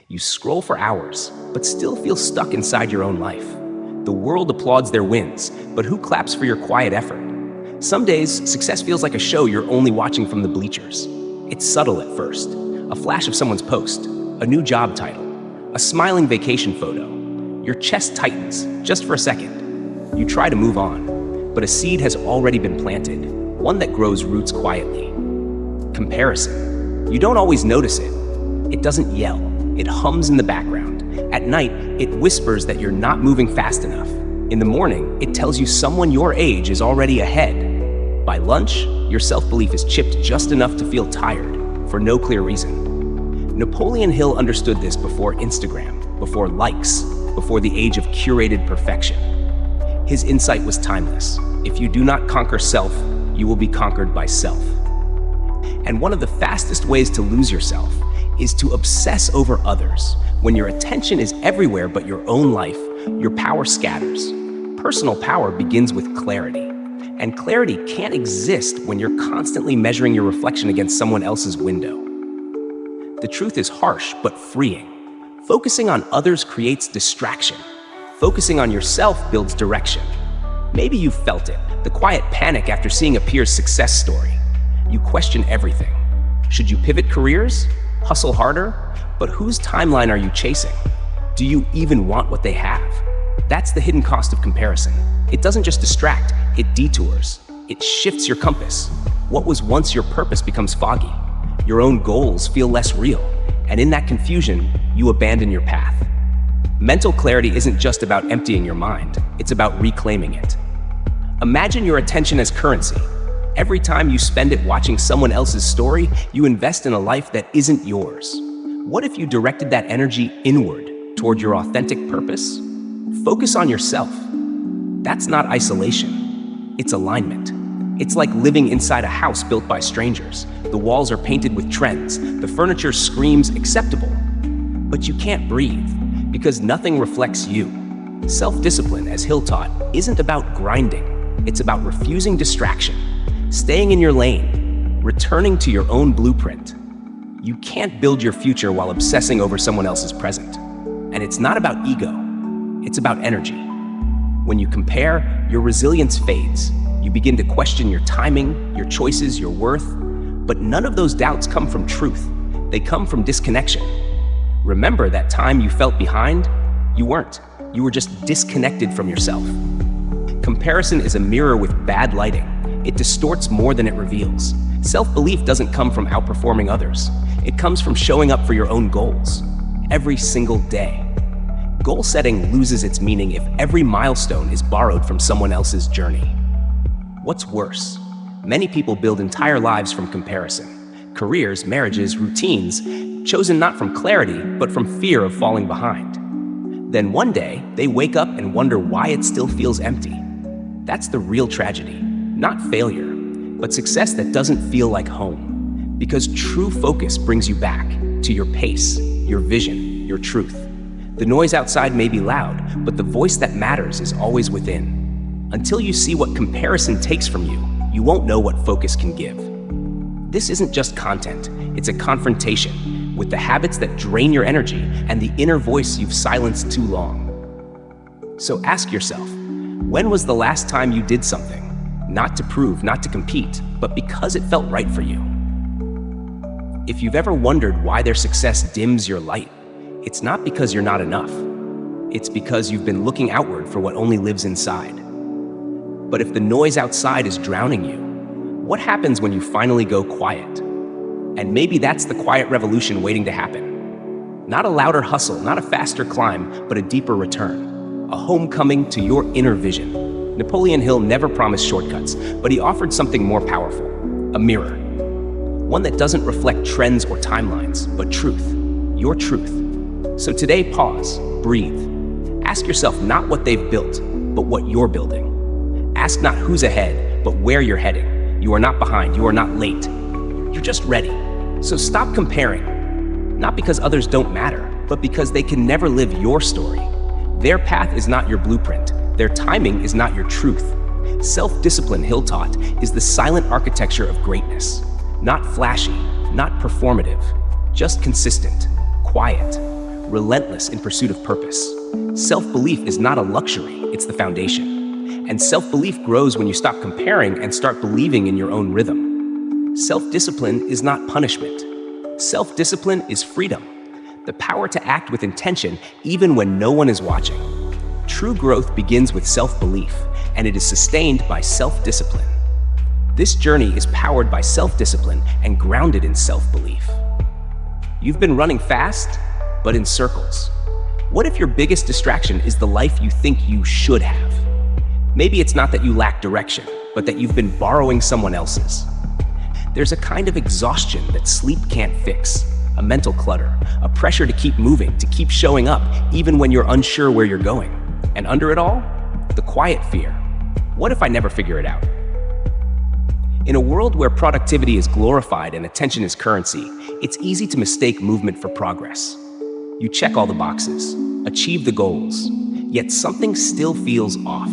You scroll for hours, but still feel stuck inside your own life. The world applauds their wins, but who claps for your quiet effort? Some days, success feels like a show you're only watching from the bleachers. It's subtle at first. A flash of someone's post, a new job title, a smiling vacation photo. Your chest tightens, just for a second. You try to move on, but a seed has already been planted, one that grows roots quietly. Comparison. You don't always notice it. It doesn't yell. It hums in the background. At night, it whispers that you're not moving fast enough. In the morning, it tells you someone your age is already ahead. By lunch, your self-belief is chipped just enough to feel tired, for no clear reason. Napoleon Hill understood this before Instagram, before likes, before the age of curated perfection. His insight was timeless. If you do not conquer self, you will be conquered by self. And one of the fastest ways to lose yourself is to obsess over others. When your attention is everywhere but your own life, your power scatters. Personal power begins with clarity. And clarity can't exist when you're constantly measuring your reflection against someone else's window. The truth is harsh but freeing. Focusing on others creates distraction. Focusing on yourself builds direction. Maybe you've felt it, the quiet panic after seeing a peer's success story. You question everything. Should you pivot careers? Hustle harder? But whose timeline are you chasing? Do you even want what they have? That's the hidden cost of comparison. It doesn't just distract, it detours. It shifts your compass. What was once your purpose becomes foggy. Your own goals feel less real. And in that confusion, you abandon your path. Mental clarity isn't just about emptying your mind, it's about reclaiming it. Imagine your attention as currency. Every time you spend it watching someone else's story, you invest in a life that isn't yours. What if you directed that energy inward toward your authentic purpose? Focus on yourself. That's not isolation, it's alignment. It's like living inside a house built by strangers. The walls are painted with trends, the furniture screams acceptable. But you can't breathe because nothing reflects you. Self-discipline, as Hill taught, isn't about grinding. It's about refusing distraction. Staying in your lane, returning to your own blueprint. You can't build your future while obsessing over someone else's present. And it's not about ego, it's about energy. When you compare, your resilience fades. You begin to question your timing, your choices, your worth. But none of those doubts come from truth. They come from disconnection. Remember that time you felt behind? You weren't. You were just disconnected from yourself. Comparison is a mirror with bad lighting. It distorts more than it reveals. Self-belief doesn't come from outperforming others. It comes from showing up for your own goals, every single day. Goal setting loses its meaning if every milestone is borrowed from someone else's journey. What's worse? Many people build entire lives from comparison. Careers, marriages, routines, chosen not from clarity, but from fear of falling behind. Then one day, they wake up and wonder why it still feels empty. That's the real tragedy. Not failure, but success that doesn't feel like home. Because true focus brings you back to your pace, your vision, your truth. The noise outside may be loud, but the voice that matters is always within. Until you see what comparison takes from you, you won't know what focus can give. This isn't just content, it's a confrontation with the habits that drain your energy and the inner voice you've silenced too long. So ask yourself, when was the last time you did something? Not to prove, not to compete, but because it felt right for you. If you've ever wondered why their success dims your light, it's not because you're not enough. It's because you've been looking outward for what only lives inside. But if the noise outside is drowning you, what happens when you finally go quiet? And maybe that's the quiet revolution waiting to happen. Not a louder hustle, not a faster climb, but a deeper return. A homecoming to your inner vision. Napoleon Hill never promised shortcuts, but he offered something more powerful, a mirror. One that doesn't reflect trends or timelines, but truth, your truth. So today, pause, breathe. Ask yourself not what they've built, but what you're building. Ask not who's ahead, but where you're heading. You are not behind, you are not late. You're just ready. So stop comparing, not because others don't matter, but because they can never live your story. Their path is not your blueprint. Their timing is not your truth. Self-discipline, Hill taught, is the silent architecture of greatness. Not flashy, not performative, just consistent, quiet. relentless in pursuit of purpose. Self-belief is not a luxury, it's the foundation. And self-belief grows when you stop comparing and start believing in your own rhythm. Self-discipline is not punishment. Self-discipline is freedom, the power to act with intention even when no one is watching. True growth begins with self-belief, and it is sustained by self-discipline. This journey is powered by self-discipline and grounded in self-belief. You've been running fast, but in circles. What if your biggest distraction is the life you think you should have? Maybe it's not that you lack direction, but that you've been borrowing someone else's. There's a kind of exhaustion that sleep can't fix, a mental clutter, a pressure to keep moving, to keep showing up, even when you're unsure where you're going. And under it all, the quiet fear. What if I never figure it out? In a world where productivity is glorified and attention is currency, it's easy to mistake movement for progress. You check all the boxes, achieve the goals, yet something still feels off.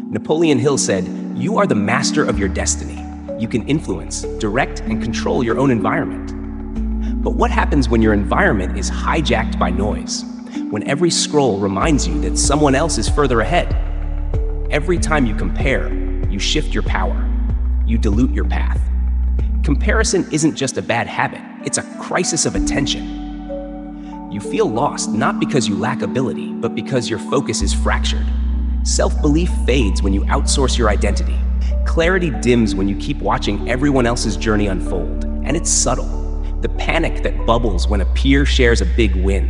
Napoleon Hill said, "You are the master of your destiny. You can influence, direct, and control your own environment." But what happens when your environment is hijacked by noise? When every scroll reminds you that someone else is further ahead? Every time you compare, you shift your power. You dilute your path. Comparison isn't just a bad habit, it's a crisis of attention. You feel lost not because you lack ability, but because your focus is fractured. Self-belief fades when you outsource your identity. Clarity dims when you keep watching everyone else's journey unfold, and it's subtle. The panic that bubbles when a peer shares a big win.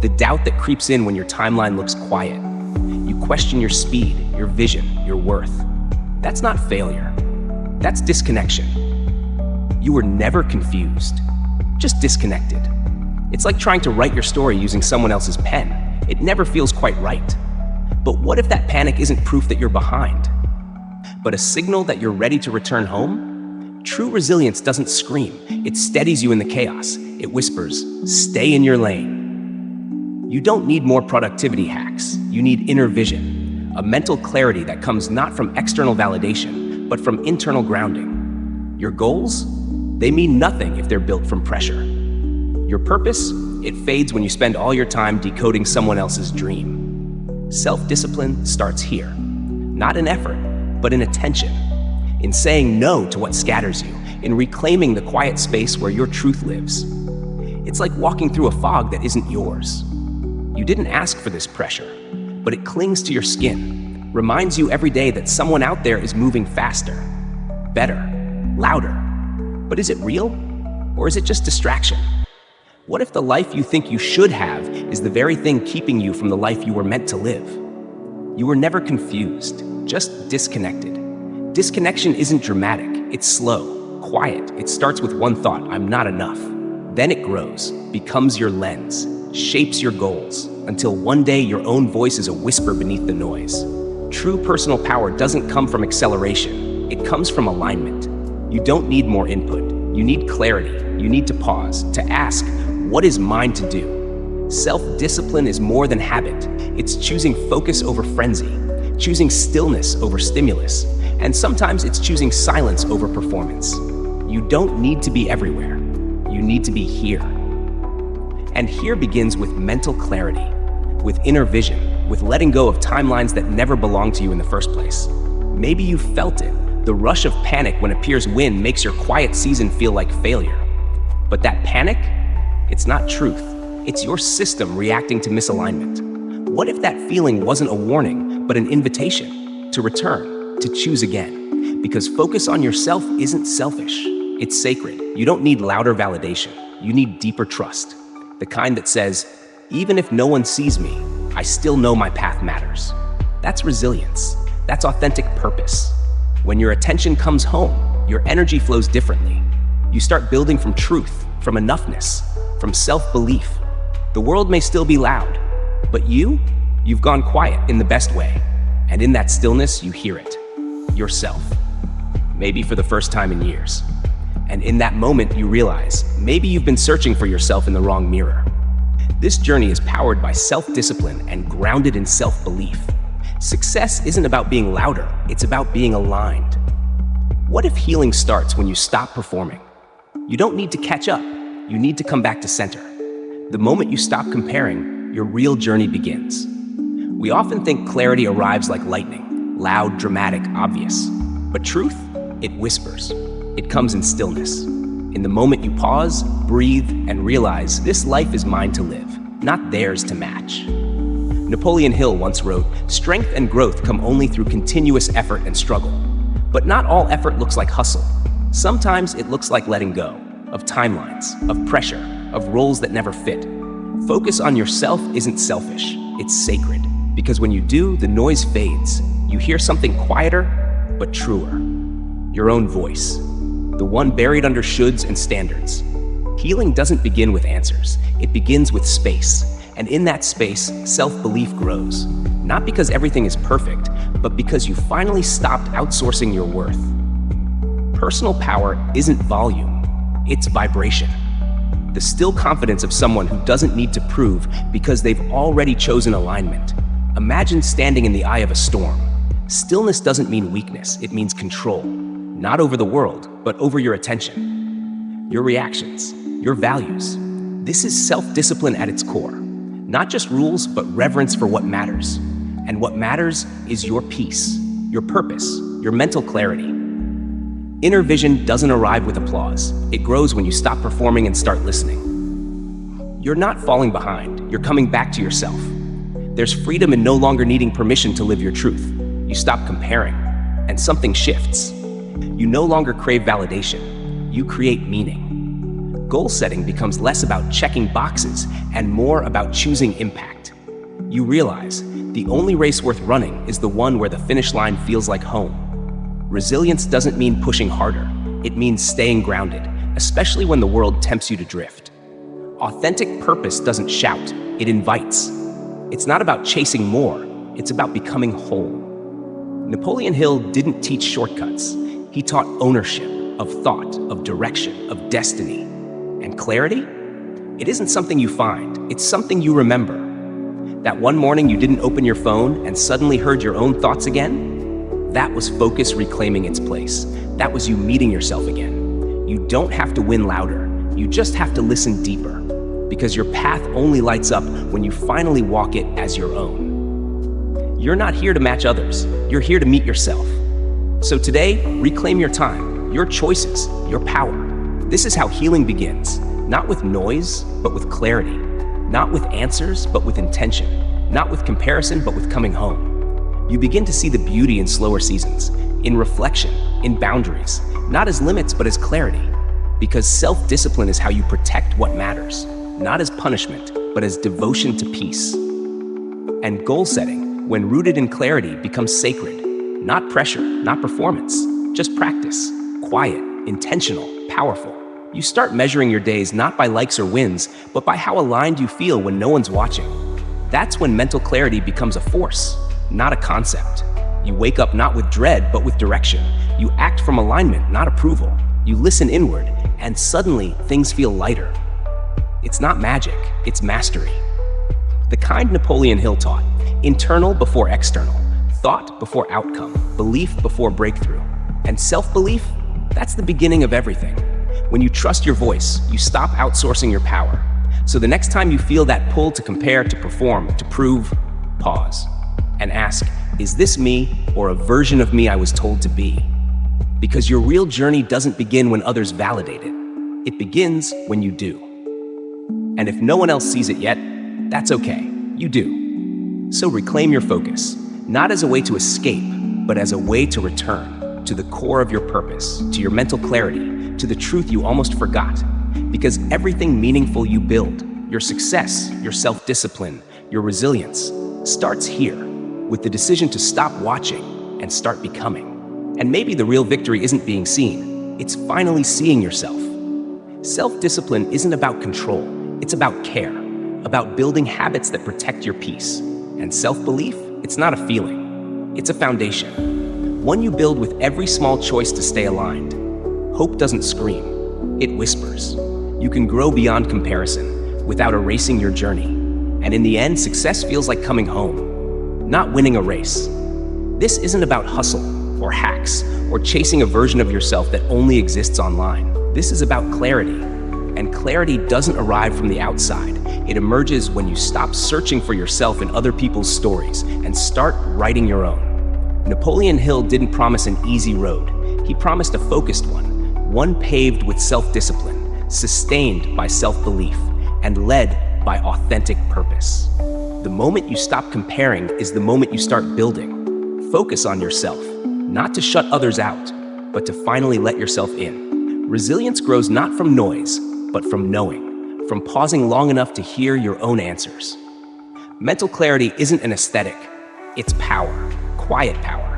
The doubt that creeps in when your timeline looks quiet. You question your speed, your vision, your worth. That's not failure. That's disconnection. You were never confused, just disconnected. It's like trying to write your story using someone else's pen. It never feels quite right. But what if that panic isn't proof that you're behind, but a signal that you're ready to return home? True resilience doesn't scream. It steadies you in the chaos. It whispers, "Stay in your lane." You don't need more productivity hacks. You need inner vision, a mental clarity that comes not from external validation, but from internal grounding. Your goals? They mean nothing if they're built from pressure. Your purpose? It fades when you spend all your time decoding someone else's dream. Self-discipline starts here, not in effort, but in attention, in saying no to what scatters you, in reclaiming the quiet space where your truth lives. It's like walking through a fog that isn't yours. You didn't ask for this pressure, but it clings to your skin, reminds you every day that someone out there is moving faster, better, louder. But is it real, or is it just distraction? What if the life you think you should have is the very thing keeping you from the life you were meant to live? You were never confused, just disconnected. Disconnection isn't dramatic, it's slow, quiet. It starts with one thought: I'm not enough. Then it grows, becomes your lens, shapes your goals, until one day your own voice is a whisper beneath the noise. True personal power doesn't come from acceleration, it comes from alignment. You don't need more input, you need clarity. You need to pause, to ask, what is mine to do? Self-discipline is more than habit. It's choosing focus over frenzy, choosing stillness over stimulus, and sometimes it's choosing silence over performance. You don't need to be everywhere. You need to be here. And here begins with mental clarity, with inner vision, with letting go of timelines that never belonged to you in the first place. Maybe you felt it. The rush of panic when a peer's win makes your quiet season feel like failure. But that panic, it's not truth. It's your system reacting to misalignment. What if that feeling wasn't a warning, but an invitation to return, to choose again? Because focus on yourself isn't selfish. It's sacred. You don't need louder validation. You need deeper trust. The kind that says, even if no one sees me, I still know my path matters. That's resilience. That's authentic purpose. When your attention comes home, your energy flows differently. You start building from truth, from enoughness, from self-belief. The world may still be loud, but you've gone quiet in the best way. And in that stillness, you hear it. Yourself. Maybe for the first time in years. And in that moment, you realize, maybe you've been searching for yourself in the wrong mirror. This journey is powered by self-discipline and grounded in self-belief. Success isn't about being louder, it's about being aligned. What if healing starts when you stop performing? You don't need to catch up, you need to come back to center. The moment you stop comparing, your real journey begins. We often think clarity arrives like lightning, loud, dramatic, obvious. But truth, it whispers. It comes in stillness. In the moment you pause, breathe, and realize this life is mine to live, not theirs to match. Napoleon Hill once wrote, "Strength and growth come only through continuous effort and struggle." But not all effort looks like hustle. Sometimes it looks like letting go of timelines, of pressure, of roles that never fit. Focus on yourself isn't selfish, it's sacred. Because when you do, the noise fades. You hear something quieter, but truer. Your own voice, the one buried under shoulds and standards. Healing doesn't begin with answers, it begins with space. And in that space, self-belief grows. Not because everything is perfect, but because you finally stopped outsourcing your worth. Personal power isn't volume, it's vibration. The still confidence of someone who doesn't need to prove because they've already chosen alignment. Imagine standing in the eye of a storm. Stillness doesn't mean weakness, it means control. Not over the world, but over your attention, your reactions, your values. This is self-discipline at its core. Not just rules, but reverence for what matters. And what matters is your peace, your purpose, your mental clarity. Inner vision doesn't arrive with applause. It grows when you stop performing and start listening. You're not falling behind, you're coming back to yourself. There's freedom in no longer needing permission to live your truth. You stop comparing, and something shifts. You no longer crave validation, you create meaning. Goal setting becomes less about checking boxes and more about choosing impact. You realize the only race worth running is the one where the finish line feels like home. Resilience doesn't mean pushing harder, it means staying grounded, especially when the world tempts you to drift. Authentic purpose doesn't shout, it invites. It's not about chasing more, it's about becoming whole. Napoleon Hill didn't teach shortcuts. He taught ownership of thought, of direction, of destiny. And clarity? It isn't something you find, it's something you remember. That one morning you didn't open your phone and suddenly heard your own thoughts again? That was focus reclaiming its place. That was you meeting yourself again. You don't have to win louder, you just have to listen deeper. Because your path only lights up when you finally walk it as your own. You're not here to match others, you're here to meet yourself. So today, reclaim your time, your choices, your power. This is how healing begins, not with noise, but with clarity. Not with answers, but with intention. Not with comparison, but with coming home. You begin to see the beauty in slower seasons, in reflection, in boundaries, not as limits, but as clarity. Because self-discipline is how you protect what matters, not as punishment, but as devotion to peace. And goal setting, when rooted in clarity, becomes sacred. Not pressure, not performance, just practice. Quiet, intentional, powerful. You start measuring your days not by likes or wins, but by how aligned you feel when no one's watching. That's when mental clarity becomes a force, not a concept. You wake up not with dread, but with direction. You act from alignment, not approval. You listen inward, and suddenly things feel lighter. It's not magic, it's mastery. The kind Napoleon Hill taught, internal before external, thought before outcome, belief before breakthrough. And self-belief, that's the beginning of everything. When you trust your voice, you stop outsourcing your power. So the next time you feel that pull to compare, to perform, to prove, pause and ask, is this me or a version of me I was told to be? Because your real journey doesn't begin when others validate it. It begins when you do. And if no one else sees it yet, that's okay, you do. So reclaim your focus, not as a way to escape, but as a way to return to the core of your purpose, to your mental clarity, to the truth you almost forgot. Because everything meaningful you build, your success, your self-discipline, your resilience, starts here, with the decision to stop watching and start becoming. And maybe the real victory isn't being seen, it's finally seeing yourself. Self-discipline isn't about control, it's about care, about building habits that protect your peace. And self-belief, it's not a feeling, it's a foundation. One you build with every small choice to stay aligned. Hope doesn't scream, it whispers. You can grow beyond comparison without erasing your journey. And in the end, success feels like coming home, not winning a race. This isn't about hustle or hacks or chasing a version of yourself that only exists online. This is about clarity. And clarity doesn't arrive from the outside, It emerges when you stop searching for yourself in other people's stories and start writing your own. Napoleon Hill didn't promise an easy road. He promised a focused one paved with self-discipline, sustained by self-belief, and led by authentic purpose. The moment you stop comparing is the moment you start building. Focus on yourself, not to shut others out, but to finally let yourself in. Resilience grows not from noise, but from knowing, from pausing long enough to hear your own answers. Mental clarity isn't an aesthetic, it's power, quiet power,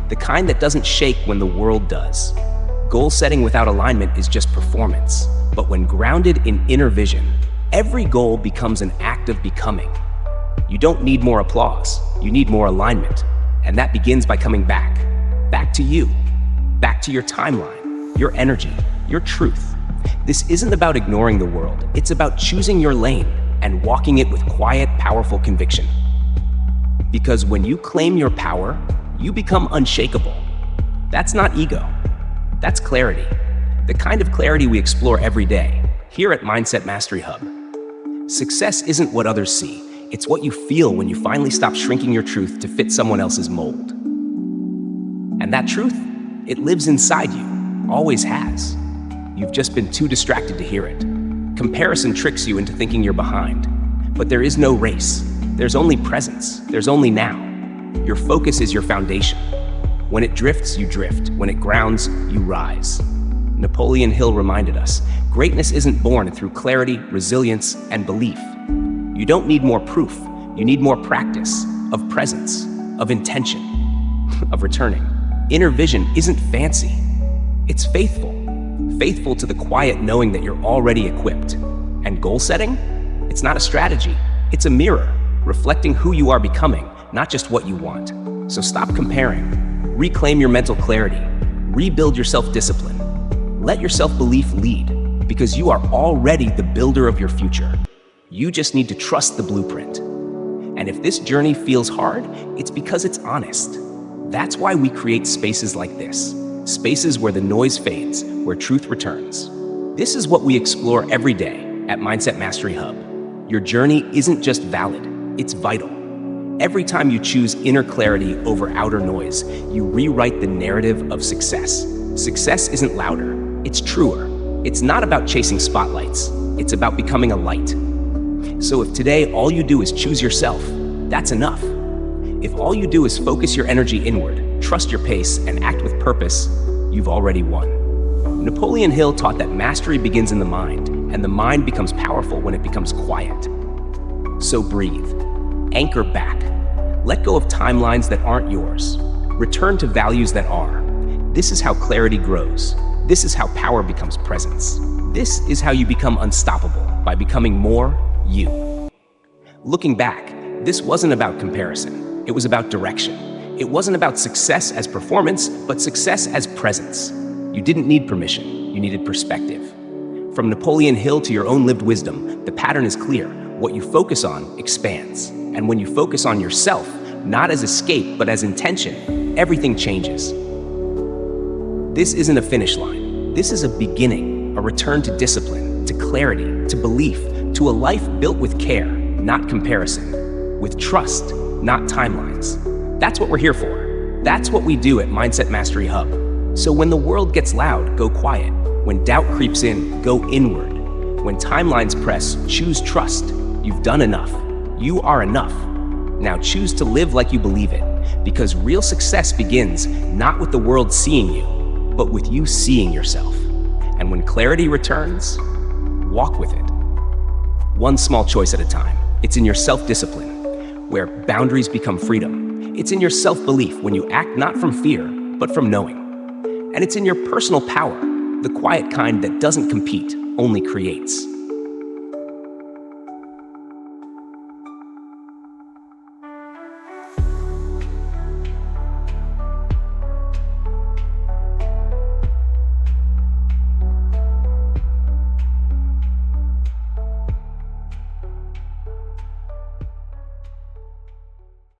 the kind that doesn't shake when the world does. Goal setting without alignment is just performance, but when grounded in inner vision, every goal becomes an act of becoming. You don't need more applause, you need more alignment, and that begins by coming back to you, back to your timeline, your energy, your truth. This isn't about ignoring the world, it's about choosing your lane and walking it with quiet, powerful conviction. Because when you claim your power, you become unshakable. That's not ego, that's clarity. The kind of clarity we explore every day, here at Mindset Mastery Hub. Success isn't what others see, it's what you feel when you finally stop shrinking your truth to fit someone else's mold. And that truth, it lives inside you, always has. You've just been too distracted to hear it. Comparison tricks you into thinking you're behind. But there is no race. There's only presence. There's only now. Your focus is your foundation. When it drifts, you drift. When it grounds, you rise. Napoleon Hill reminded us, greatness isn't born through clarity, resilience, and belief. You don't need more proof. You need more practice of presence, of intention, of returning. Inner vision isn't fancy. It's faithful. Faithful to the quiet knowing that you're already equipped. And goal setting? It's not a strategy. It's a mirror, reflecting who you are becoming, not just what you want. So stop comparing. Reclaim your mental clarity. Rebuild your self-discipline. Let your self-belief lead, because you are already the builder of your future. You just need to trust the blueprint. And if this journey feels hard, it's because it's honest. That's why we create spaces like this. Spaces where the noise fades, where truth returns. This is what we explore every day at Mindset Mastery Hub. Your journey isn't just valid, it's vital. Every time you choose inner clarity over outer noise, you rewrite the narrative of success. Success isn't louder, it's truer. It's not about chasing spotlights, it's about becoming a light. So if today all you do is choose yourself, that's enough. If all you do is focus your energy inward, trust your pace, and act with purpose, you've already won. Napoleon Hill taught that mastery begins in the mind, and the mind becomes powerful when it becomes quiet. So breathe, anchor back, let go of timelines that aren't yours, return to values that are. This is how clarity grows. This is how power becomes presence. This is how you become unstoppable, by becoming more you. Looking back, this wasn't about comparison. It was about direction. It wasn't about success as performance, but success as presence. You didn't need permission, you needed perspective. From Napoleon Hill to your own lived wisdom, the pattern is clear. What you focus on expands. And when you focus on yourself, not as escape, but as intention, everything changes. This isn't a finish line. This is a beginning, a return to discipline, to clarity, to belief, to a life built with care, not comparison, with trust, not timelines. That's what we're here for. That's what we do at Mindset Mastery Hub. So when the world gets loud, go quiet. When doubt creeps in, go inward. When timelines press, choose trust. You've done enough. You are enough. Now choose to live like you believe it, because real success begins not with the world seeing you, but with you seeing yourself. And when clarity returns, walk with it. One small choice at a time. It's in your self-discipline, where boundaries become freedom. It's in your self-belief when you act not from fear, but from knowing. And it's in your personal power, the quiet kind that doesn't compete, only creates.